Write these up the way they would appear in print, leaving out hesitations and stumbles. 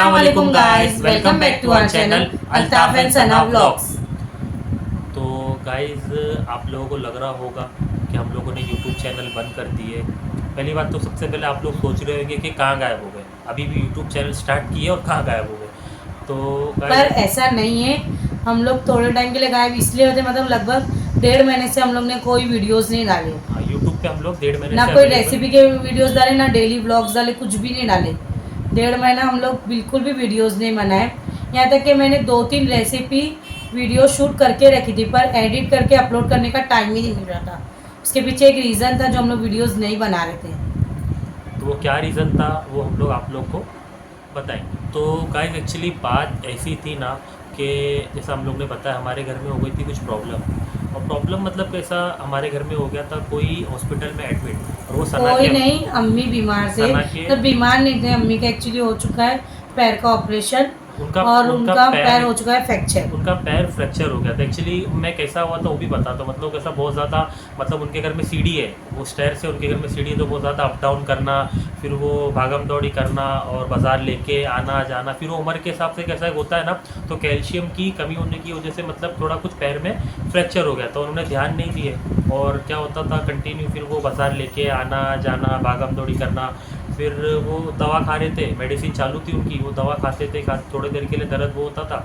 अस्सलाम वालेकुम guys, welcome back to our channel Altaf and Sana vlogs. तो गाइस आप लोगों को लग रहा होगा कि हम लोगों ने यूट्यूब चैनल बंद कर दिए। पहली बात तो सबसे पहले आप लोग सोच रहे होंगे कि कहाँ गायब हो गए, अभी भी यूट्यूब चैनल स्टार्ट किए और कहाँ गायब हो गए। तो पर गाइस ऐसा नहीं है, हम लोग थोड़े टाइम के लिए गायब इसलिए होते, मतलब लगभग 1.5 महीने से हम लोग ने कोई वीडियोस नहीं डाले। हाँ, यूट्यूब पे हम लोग 1.5 महीने ना से कोई अवेलेबल। रेसिपी के वीडियोस डाले, ना डेली व्लॉग्स डाले, कुछ भी नहीं डाले। 1.5 महीना हम लोग बिल्कुल भी वीडियोस नहीं बनाए। यहाँ तक कि मैंने 2-3 रेसिपी वीडियो शूट करके रखी थी, पर एडिट करके अपलोड करने का टाइम ही नहीं मिल रहा था। उसके पीछे एक रीज़न था जो हम लोग वीडियोस नहीं बना रहे थे। तो वो क्या रीज़न था वो हम लोग आप लोग को बताएंगे। तो गाइस एक्चुअली बात ऐसी थी ना कि जैसा हम लोग ने बताया हमारे घर में हो गई थी कुछ प्रॉब्लम। और प्रॉब्लम मतलब कैसा हमारे घर में हो गया था, कोई हॉस्पिटल में एडमिट, और वो सना कोई के नहीं, अम्मी बीमार थे। सना के तो बीमार नहीं थे, अम्मी का एक्चुअली हो चुका है पैर का ऑपरेशन, उनका और उनका उनका पैर पैर हो चुका है फ्रैक्चर। उनका पैर फ्रैक्चर हो गया था। एक्चुअली मैं कैसा हुआ था वो भी बता दो। मतलब कैसा बहुत ज़्यादा, मतलब उनके घर में सीढ़ी है, वो स्टेयर से उनके घर में सीढ़ी है, तो बहुत ज़्यादा अप डाउन करना, फिर वो भागम दौड़ी करना और बाज़ार लेके आना जाना। फिर वो उम्र के हिसाब से कैसा होता है ना, तो कैल्शियम की कमी होने की वजह से मतलब थोड़ा कुछ पैर में फ्रैक्चर हो गया था। उन्होंने ध्यान नहीं दिए और क्या होता था कंटिन्यू फिर वो बाज़ार लेके आना जाना, भागम दौड़ी करना। फिर वो दवा खा रहे थे, मेडिसिन चालू थी उनकी, वो दवा खाते थे, थोड़ी देर के लिए दर्द वो होता था।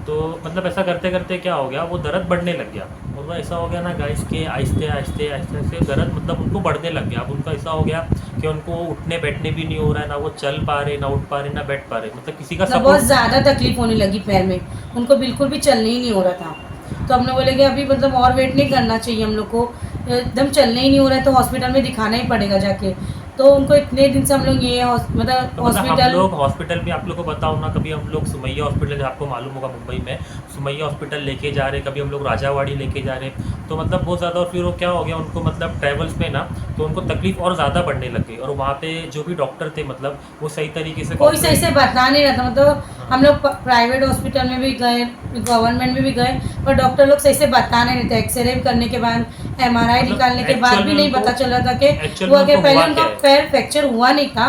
तो मतलब ऐसा करते करते क्या हो गया, वो दर्द बढ़ने लग गया। और वो ऐसा हो गया ना गाइस के आहिस्ते आहिस्ते आहिस्ते आहिस्ते दर्द मतलब उनको बढ़ने लग गया। अब उनका ऐसा हो गया कि उनको उठने बैठने भी नहीं हो रहा है, ना वो चल पा रहे, ना उठ पा रहे, ना बैठ पा रहे, मतलब किसी का मतलब बहुत सपोर्ट। ज़्यादा तकलीफ होने लगी पैर में, उनको बिल्कुल भी चलने ही नहीं हो रहा था। तो हमने बोले कि अभी मतलब और वेट नहीं करना चाहिए हम लोग को, एकदम चलने ही नहीं हो रहा है तो हॉस्पिटल में दिखाना ही पड़ेगा जाके। तो उनको इतने दिन से हम लोग ये मतलब तो मतलब हम हॉस्पिटल। लोग हॉस्पिटल भी आप लोग को बताओ ना, कभी हम लोग सुमैया हॉस्पिटल, आपको मालूम होगा मुंबई में सुमैया हॉस्पिटल लेके जा रहे, कभी हम लोग राजावाड़ी लेके जा रहे। तो मतलब बहुत ज़्यादा, और फिर वो क्या हो गया उनको मतलब ट्रैवल्स में ना, तो उनको तकलीफ और ज़्यादा बढ़ने लग गई। और वहाँ पे जो भी डॉक्टर थे मतलब वो सही तरीके से कोई सही कॉपरेट। से बता नहीं रहा था, मतलब हाँ, हम लोग प्राइवेट हॉस्पिटल में भी गए, गवर्नमेंट में भी गए, पर डॉक्टर लोग सही से बता नहीं रहे थे। एक्सरे करने के बाद, एमआरआई मतलब निकालने के बाद एक्चुअल भी में नहीं उनको पता चल रहा था कि एक्चुअल वो में आगे। उनको पहले हुआ उनका क्या है। पैर फ्रैक्चर हुआ नहीं था,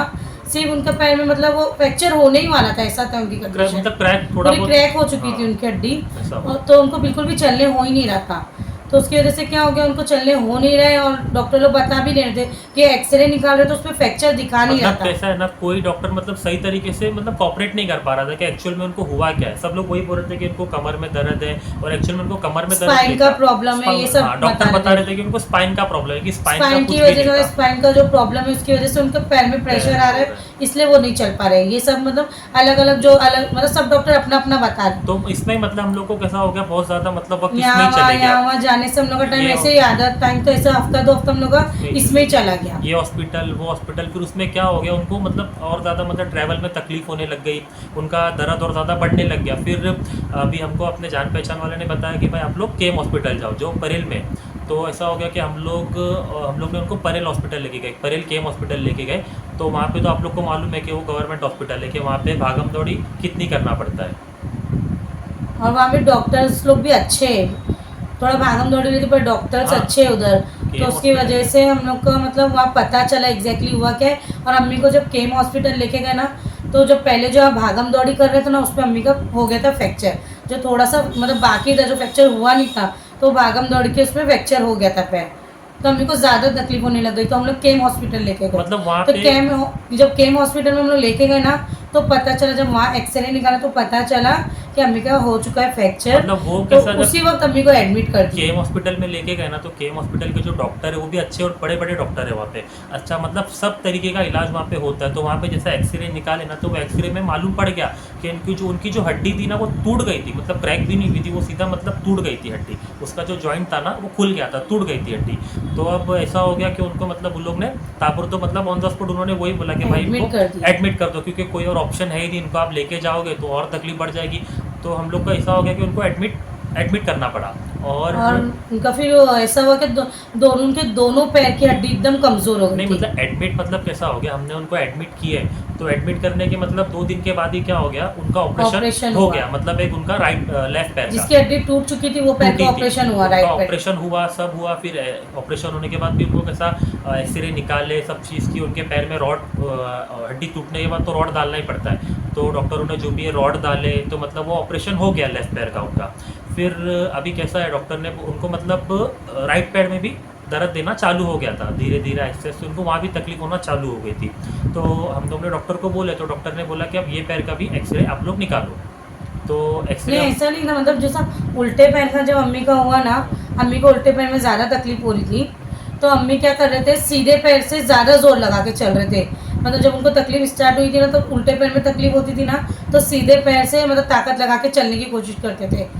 सिर्फ उनका पैर में मतलब वो फ्रैक्चर होने ही वाला था, ऐसा था उनकी कंडीशन। मतलब क्रैक थोड़ा पूरी बहुत। क्रैक हो चुकी थी हाँ, उनकी हड्डी। ऐसा हुआ। और तो उनको बिल्कुल भी चलने हो ही नहीं रहा था। तो उसकी वजह से क्या हो गया, उनको चलने हो नहीं रहे, और डॉक्टर लोग बता भी नहीं रहे थे कि एक्सरे निकाल रहे तो उसमें फ्रैक्चर दिखा नहीं रहा मतलब था। कैसा है ना, कोई डॉक्टर मतलब सही तरीके से मतलब कॉपरेट नहीं कर पा रहा था कि एक्चुअल में उनको हुआ क्या है। सब लोग वही बोल रहे थे कि उनको कमर में दर्द है, और एक्चुअल में उनको कमर में दर्द स्पाइन नहीं का था। प्रॉब्लम है, ये सब हाँ, डॉक्टर बता बता रहे थे कि उनको स्पाइन का प्रॉब्लम है, कि स्पाइन का स्पाइन की कुछ भी वजह नहीं से, था। स्पाइन का जो प्रॉब्लम है उसकी वजह से उनके पैर में प्रेशर आ रहा है, इसलिए वो नहीं चल पा रहे हैं। ये सब मतलब अलग अलग, जो अलग मतलब सब डॉक्टर अपना अपना बता रहे तो इसमें मतलब हम लोग को कैसा हो गया, बहुत ज़्यादा मतलब वक्त हैं। इसमें ही चले गया। यहाँ वहाँ जाने से हम लोग का टाइम ये ऐसे ही, आधा टाइम तो ऐसा हफ्ता 2 हफ्ता हम लोग का इसमें ही इसमें चले ही चला गया, गया। ये हॉस्पिटल वो हॉस्पिटल। फिर उसमें क्या हो गया उनको मतलब और ज़्यादा मतलब ट्रैवल में तकलीफ होने लग गई, उनका दर्द और ज़्यादा बढ़ने लग गया। फिर अभी हमको अपने जान पहचान वाले ने बताया कि भाई आप लोग केम हॉस्पिटल जाओ जो परेल में। तो ऐसा हो गया कि हम लोग ने उनको परेल हॉस्पिटल लेके गए, परेल केम हॉस्पिटल लेके गए। तो वहाँ पे तो आप लोग को मालूम है कि वो गवर्नमेंट हॉस्पिटल है, कि वहाँ पे भागम दौड़ी कितनी करना पड़ता है। और वहाँ पे डॉक्टर्स लोग भी अच्छे हैं, थोड़ा भागम दौड़ी रहती पर डॉक्टर्स हाँ, अच्छे हैं उधर। तो केम उसकी हॉस्पिटल। वजह से हम लोग को मतलब वहाँ पता चला एग्जैक्टली हुआ क्या है। और अम्मी को जब केम हॉस्पिटल लेके गए ना, तो जब पहले जो आप भागम दौड़ी कर रहे थे ना, उस पर अम्मी का हो गया था फ्रैक्चर, जो थोड़ा सा मतलब बाकी था, जो फ्रैक्चर हुआ नहीं था, तो भागम दौड़ी के उसमें फ्रैक्चर हो गया था पैर। तो अम्मी को ज़्यादा तकलीफ होने लग गई, तो हम लोग केम हॉस्पिटल लेके गए। मतलब वहाँ तो पे जब केम हॉस्पिटल में हम लोग लेके गए ना, तो पता चला, जब वहाँ एक्सरे निकाला तो पता चला कि अम्मी का हो चुका है फ्रैक्चर। मतलब वो तो कैसा, जब उसी वक्त अम्मी को एडमिट कर दिया। केम हॉस्पिटल में लेके गए ना, तो केम हॉस्पिटल के जो डॉक्टर है वो भी अच्छे और बड़े बड़े डॉक्टर है वहाँ पे। अच्छा मतलब सब तरीके का इलाज वहाँ पे होता है। तो वहाँ पे जैसा एक्सरे निकाले ना, तो वो एक्सरे में मालूम पड़ गया कि उनकी जो हड्डी थी ना वो टूट गई थी, मतलब क्रैक भी नहीं हुई थी, वो सीधा मतलब टूट गई थी हड्डी। उसका जो जॉइंट था ना वो खुल गया था, टूट गई थी हड्डी। तो अब ऐसा हो गया कि उनको मतलब उन लोग ने ताबड़तोड़ तो मतलब ऑन द स्पॉट उन्होंने वही बोला कि भाई एडमिट इनको कर दिया। एडमिट कर दो, क्योंकि कोई और ऑप्शन है ही नहीं, इनको आप लेके जाओगे तो और तकलीफ बढ़ जाएगी। तो हम लोग का ऐसा हो गया कि उनको एडमिट करना पड़ा। और और उनका फिर ऐसा हुआ कि दोनों उनके दोनों पैर की हड्डी एकदम कमज़ोर हो नहीं गई थी। मतलब एडमिट मतलब कैसा हो गया, हमने उनको एडमिट किए, तो एडमिट करने के मतलब 2 दिन के बाद ही क्या हो गया, उनका ऑपरेशन ऑपरेशन हो हुआ, गया। मतलब एक उनका लेफ्ट पैर का जिसकी हड्डी टूट चुकी थी वो पैर टूटी का थी, ऑपरेशन हुआ, उनका राइट पैर। ऑपरेशन हुआ, सब हुआ। फिर ऑपरेशन होने के बाद भी उनको कैसा एक्सरे निकाले सब चीज़ की, उनके पैर में रॉड, हड्डी टूटने के बाद तो रॉड डालना ही पड़ता है। तो डॉक्टरों ने जो भी रॉड डाले तो मतलब वो ऑपरेशन हो गया लेफ्ट पैर का उनका। फिर अभी कैसा है, डॉक्टर ने उनको मतलब राइट पैर में भी दर्द देना चालू हो गया था, धीरे धीरे ऐसे से उनको वहाँ भी तकलीफ होना चालू हो गई थी। तो हम लोग ने डॉक्टर को बोले तो डॉक्टर ने बोला कि अब ये पैर का भी एक्सरे आप लोग निकालो। तो एक्सरे नहीं ऐसा नहीं था, मतलब जैसा उल्टे पैर का जब अम्मी का हुआ ना, अम्मी को उल्टे पैर में ज़्यादा तकलीफ हो रही थी, तो अम्मी क्या कर रहे थे, सीधे पैर से ज़्यादा जोर लगा के चल रहे थे। मतलब जब उनको तकलीफ स्टार्ट हुई थी ना, तो उल्टे पैर में तकलीफ होती थी ना, तो सीधे पैर से मतलब ताकत लगा के चलने की कोशिश करते थे।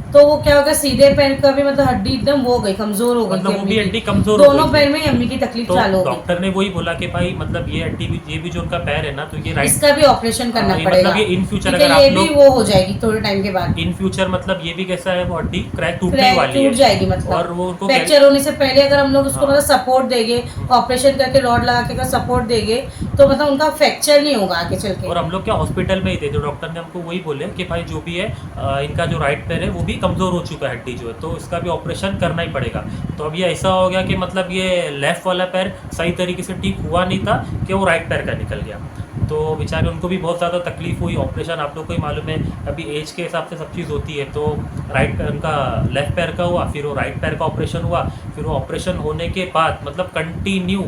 तो वो क्या हो गया, सीधे पैर का भी मतलब हड्डी एकदम वो हो गई, कमजोर हो गई मतलब थी वो अम्मी भी की। हड्डी कमजोर हो दोनों गई पैर थी। में ही अम्मी की तकलीफ तो चालू हो गई। डॉक्टर ने वही बोला कि भाई मतलब ये हड्डी भी, ये भी जो उनका पैर है ना, तो ये राइट, इसका भी ऑपरेशन करना ये पड़ेगा। मतलब ये इन फ्यूचर ठीक है, अगर ये आप भी लोग वो हो जाएगी थोड़े टाइम के बाद, इन फ्यूचर मतलब ये भी कैसा है, वो हड्डी क्रैक टूटने क्रैक वाली टूट है। जाएगी। मतलब और वो उनको फ्रैक्चर होने से पहले अगर हम लोग उसको हाँ। मतलब सपोर्ट देंगे, ऑपरेशन करके रॉड लगा के अगर सपोर्ट देंगे, तो मतलब उनका फ्रैक्चर नहीं होगा आगे चल के। और हम लोग क्या हॉस्पिटल में ही थे, तो डॉक्टर ने हमको वही बोले कि भाई जो भी है इनका जो राइट पैर है वो भी कमज़ोर हो चुका है, हड्डी जो है, तो इसका भी ऑपरेशन करना ही पड़ेगा। तो अब ये ऐसा हो गया कि मतलब ये लेफ़्ट वाला पैर सही तरीके से ठीक हुआ नहीं था कि वो राइट पैर का निकल गया। तो बेचारे उनको भी बहुत ज़्यादा तकलीफ हुई। ऑपरेशन आप लोग को ही मालूम है, अभी एज के हिसाब से सब चीज़ होती है। तो राइट उनका लेफ़्ट पैर का हुआ, फिर वो राइट पैर का ऑपरेशन हुआ। फिर वो ऑपरेशन होने के बाद मतलब कंटिन्यू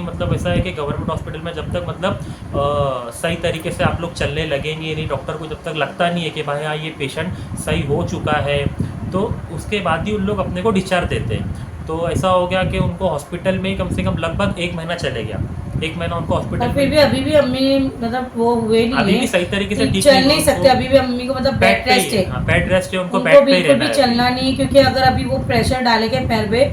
मतलब ऐसा है कि गवर्नमेंट हॉस्पिटल में जब तक मतलब सही तरीके से आप लोग चलने लगेंगे नहीं, डॉक्टर को जब तक लगता नहीं है कि भाई हाँ ये पेशेंट सही हो चुका है, तो उसके बाद ही उन लोग अपने को डिस्चार्ज देते हैं। तो ऐसा हो गया कि उनको हॉस्पिटल में ही कम से कम लगभग 1 महीना चले गया। 1 महीना उनको हॉस्पिटल और फिर भी अभी भी अम्मी मतलब वो हुए नहीं अभी है, भी सही तरीके से ठीक चल नहीं सकते। अभी भी अम्मी को मतलब बेड पे रेस्ट है, बेड रेस्ट है, उनको उनको बेड पे ही बिल्कुल रहना भी है। चलना नहीं है, क्योंकि अगर अभी वो प्रेशर डालेंगे पैर पे,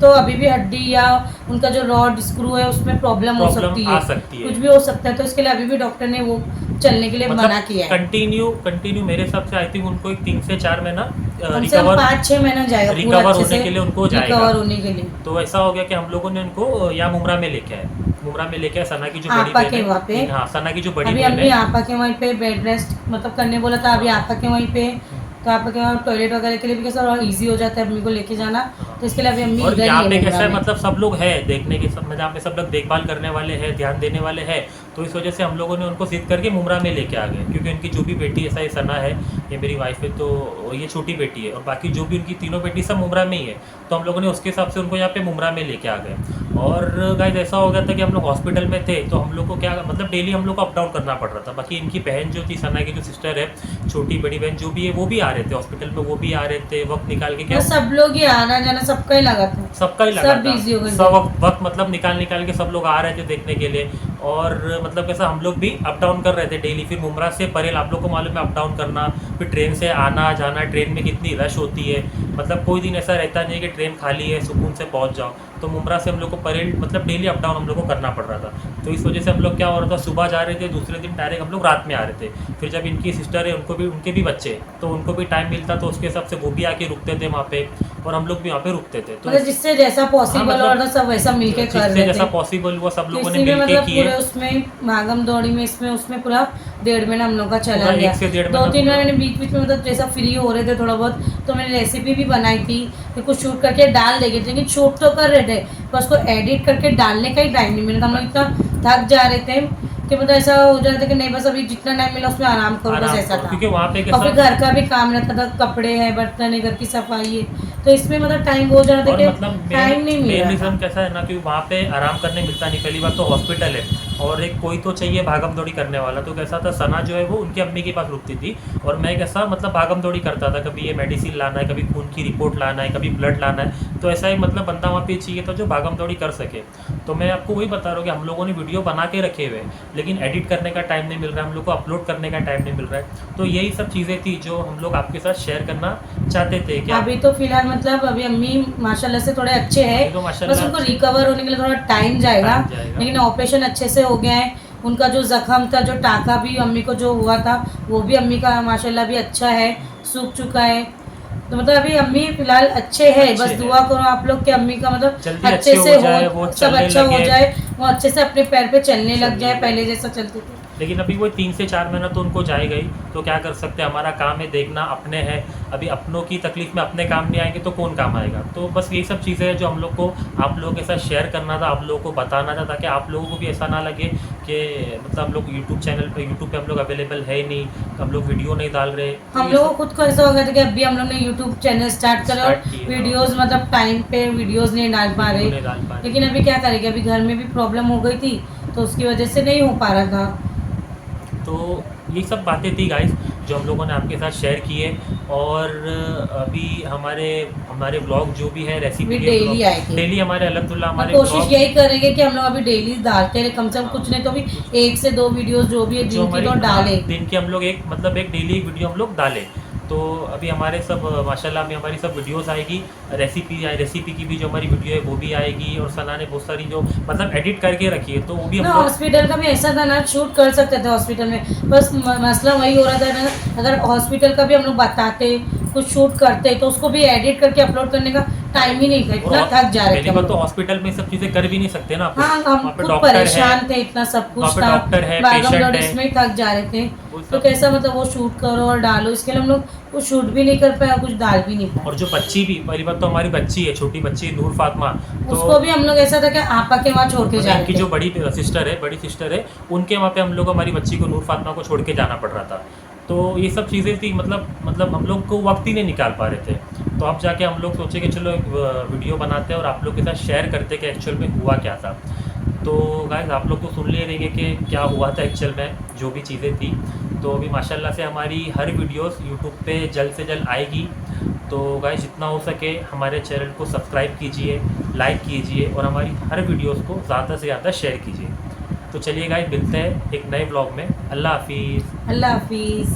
तो अभी भी हड्डी या उनका जो रॉड स्क्रू है उसमें प्रॉब्लम हो सकती आ है, सकती है। कुछ भी हो सकता है। तो इसके लिए अभी भी डॉक्टर ने वो चलने के लिए मना किया है। कंटिन्यू मेरे हिसाब से आई थिंक उनको 3 से 4 महीना कम से कम 5-6 महीना जाएगा पूरा रिकवर अच्छे होने से, के लिए उनको जाएगा। रिकवर होने के लिए। तो ऐसा हो गया कि हम लोगों ने उनको या मुमरा में लेके आए, सना की जो बड़ी आपा बहन के है, वहाँ पे हाँ सना की जो बड़ी अभी बहन अम्मी है, आपा के वहीं पे बेड रेस्ट मतलब करने बोला था। अभी आपा के वहीं पे, तो आपा के वहाँ टॉयलेट वगैरह के लिए भी कैसा और ईजी हो जाता है अम्मी को लेके जाना, तो इसके लिए अभी अम्मी और इधर यहाँ ही पे है कैसा है मुंबई में। मतलब सब लोग हैं देखने के, सब जहाँ पे सब लोग देखभाल करने वाले हैं, ध्यान देने वाले हैं। तो इस वजह से हम लोगों ने उनको जिद करके मुमरा में लेके आ गए, क्योंकि उनकी जो भी बेटी ऐसा ही सना है, ये मेरी वाइफ है, तो ये छोटी बेटी है, और बाकी जो भी उनकी तीनों बेटी सब मुमरा में ही है। तो हम लोगों ने उसके हिसाब से उनको यहाँ पे मुमरा में लेके आ गए। और गाइस ऐसा हो गया था कि हम लोग हॉस्पिटल में थे, तो हम लोग को क्या मतलब डेली हम लोग को अप डाउन करना पड़ रहा था। बाकी इनकी बहन जो थी, सना की जो सिस्टर है, छोटी बड़ी बहन जो भी है, वो भी आ रहे थे हॉस्पिटल में, वो भी आ रहे थे वक्त निकाल के। क्या सब लोग ही आना जाना सबका ही लगा था, सबका ही लगा सब था, बिजी हो गए थे। सब वक्त मतलब निकाल के सब लोग आ रहे थे देखने के लिए। और मतलब कैसा हम लोग भी अप डाउन कर रहे थे डेली। फिर मुमरा से परेल आप लोग को मालूम है अप डाउन करना, फिर ट्रेन से आना जाना, ट्रेन में कितनी रश होती है। मतलब कोई दिन ऐसा रहता नहीं है कि ट्रेन खाली है सुकून से पहुंच जाओ। तो मुमरा से हम लोग को परेल मतलब डेली अप डाउन हम लोग को करना पड़ रहा था। तो इस वजह से हम लोग क्या हो रहा था, सुबह जा रहे थे, दूसरे दिन डायरेक्ट हम लोग रात में आ रहे थे। फिर जब इनकी सिस्टर है, उनके भी बच्चे, तो उनको भी टाइम मिलता, तो उसके हिसाब से वो भी आके रुकते थे वहाँ पे, और हम लोग भी वहाँ पे रुकते थे। तो मतलब जिससे जैसा पॉसिबल मतलब और सब वैसा मिलके कर जिससे रहे जैसा थे। पॉसिबल हुआ सब लोगों ने इसी में मिलके मतलब किए। पूरे उसमें भागम दौड़ी में इसमें उसमें पूरा 1.5 महीना हम लोग का चला पूरा गया। 1 से 1.5 महीना 2-3 महीने मैंने बीच में मतलब जैसा फ्री हो रहे थे थोड़ा बहुत, तो मैंने रेसिपी भी बनाई थी कि कुछ शूट करके डाल देंगे, लेकिन शूट तो कर रहे थे पर उसको एडिट करके डालने का ही टाइम नहीं मिला था। हम लोग इतना थक जा रहे थे कि मतलब ऐसा हो जाता था कि नहीं बस अभी जितना टाइम मिला उसमें आराम करो, बस ऐसा था। क्योंकि वहाँ पे और फिर कैसा घर का भी काम रहता था, कपड़े है, बर्तन है, घर की सफाई है, तो इसमें मतलब टाइम हो जाता था और कि मतलब टाइम नहीं मिल मेन रहा रीज़न था। कैसा है ना कि वहाँ पे आराम करने मिलता नहीं। पहली बात तो हॉस्पिटल है, और एक कोई तो चाहिए भागम दौड़ी करने वाला। तो कैसा था, सना जो है वो उनकी अम्मी के पास रुकती थी, और मैं कैसा मतलब भागम दौड़ी करता था। कभी ये मेडिसिन लाना है, कभी खून की रिपोर्ट लाना है, कभी ब्लड लाना है। तो ऐसा ही मतलब बंदा वहाँ पे चाहिए था जो भागम दौड़ी कर सके। तो मैं आपको वही बता रहा हूँ कि हम लोगों ने वीडियो बना के रखे हुए, लेकिन एडिट करने का टाइम नहीं मिल रहा है, हम लोग को अपलोड करने का टाइम नहीं मिल रहा है। तो यही सब चीज़ें थी जो हम लोग आपके साथ शेयर करना चाहते थे। क्या अभी तो फिलहाल मतलब अभी अम्मी माशाल्लाह से थोड़े अच्छे हैं, तो माशाल्लाह बस उनको रिकवर होने के लिए थोड़ा टाइम जाएगा, जाएगा। लेकिन ऑपरेशन अच्छे से हो गया है। उनका जो जख्म था, जो टाका भी अम्मी को जो हुआ था, वो भी अम्मी का माशाल्लाह भी अच्छा है, सूख चुका है। तो मतलब अभी अम्मी फिलहाल अच्छे हैं, बस हैं। दुआ करो आप लोग कि अम्मी का मतलब जल्दी अच्छे अच्छे से हो जाए, वो सब चलने अच्छा हो लगे। जाए, वो अच्छे से अपने पैर पे चलने लग चलने जाए, लगे। पहले जैसा चलते थे। लेकिन अभी वो 3 से 4 महीना तो उनको जाएगा ही, तो क्या कर सकते हैं, हमारा काम है देखना, अपने हैं। अभी अपनों की तकलीफ में अपने काम नहीं आएंगे तो कौन काम आएगा। तो बस यही सब चीज़ें हैं जो हम लोग को आप लोगों के साथ शेयर करना था, आप लोगों को बताना था, ताकि आप लोगों को भी ऐसा ना लगे कि मतलब हम लोग यूट्यूब चैनल पे, यूट्यूब पे हम लोग अवेलेबल है ही नहीं, हम लोग वीडियो नहीं डाल रहे। तो हम ये लोगों सब को खुद को ऐसा हो गया था कि अभी हम लोग ने यूट्यूब चैनल स्टार्ट करा और स्टार्ट किए, हाँ। वीडियोस मतलब टाइम पे वीडियोस नहीं डाल पा वीडियो रहे। नहीं डाल पा रहे। लेकिन अभी क्या करेंगे, अभी घर में भी प्रॉब्लम हो गई थी तो उसकी वजह से नहीं हो पा रहा था। तो ये सब बातें थी गाइस जो हम लोगों ने आपके साथ शेयर किए। और अभी हमारे हमारे व्लॉग जो भी है रेसिपी अभी के daily आएंगे। डेली हमारे अल्हम्दुलिल्लाह हम हमारे कोशिश व्लॉग यही करेंगे कि हम लोग अभी डेली डालते रहे, कम से कम हाँ। कुछ नहीं तो भी 1 से 2 वीडियोस जो भी है जो दिन की हमारी तो डाले। दिन की हम लोग एक मतलब एक डेली एक वीडियो हम लोग डालें। तो अभी हमारे सब माशाल्लाह अभी हमारी सब वीडियोस आएगी, रेसिपी की भी जो हमारी वीडियो है वो भी आएगी। और सना ने बहुत सारी जो मतलब एडिट करके रखी है, तो वो भी हम ना लोग हॉस्पिटल का भी ऐसा था ना, शूट कर सकते थे हॉस्पिटल में, बस मसला वही हो रहा था ना, अगर हॉस्पिटल का भी हम लोग बताते कुछ शूट करते तो उसको भी एडिट करके अपलोड करने का टाइम ही नहीं था, इतना और थक जा रहे थे पहली हम बात तो लोग। हॉस्पिटल में सब चीज़ें कर भी नहीं सकते ना आप। हाँ हम वहाँ पे खुद डॉक्टर है, परेशान थे, इतना सब कुछ वहाँ पे था, डॉक्टर है, भागम पेशेंट दौड़ है, इसमें ही थक जा रहे थे। वो तो सब। कैसा मतलब वो शूट करो और डालो, इसके लिए हम लोग कुछ शूट भी नहीं कर पाए और कुछ डाल भी नहीं पाए। और जो बच्ची भी, पहली बात तो हमारी बच्ची है, छोटी बच्ची नूर फातिमा, तो उसको भी हम लोग ऐसा था कि आपा के वहाँ छोड़ के जा इनकी रहे जो थे। बड़ी सिस्टर है उनके वहाँ पे हम लोग हमारी बच्ची को नूर फातिमा को छोड़ के जाना पड़ रहा था। तो ये सब चीज़ें थी, मतलब हम लोग को वक्त ही नहीं निकाल पा रहे थे। तो अब जाके हम लोग सोचे कि चलो एक वीडियो बनाते हैं और आप लोग के साथ शेयर करते कि एक्चुअल में हुआ क्या था। तो गाइस आप लोग तो सुन ले रहेंगे कि क्या हुआ था एक्चुअल में, जो भी चीज़ें थी। तो अभी माशाल्लाह से हमारी हर वीडियोस यूट्यूब पे जल्द से जल्द आएगी। तो गाइस जितना हो सके हमारे चैनल को सब्सक्राइब कीजिए, लाइक कीजिए और हमारी हर वीडियोस को ज़्यादा से ज़्यादा शेयर कीजिए। तो चलिए गाइस मिलते हैं एक नए ब्लॉग में। अल्लाह हाफिज़। अल्लाह हाफिज़।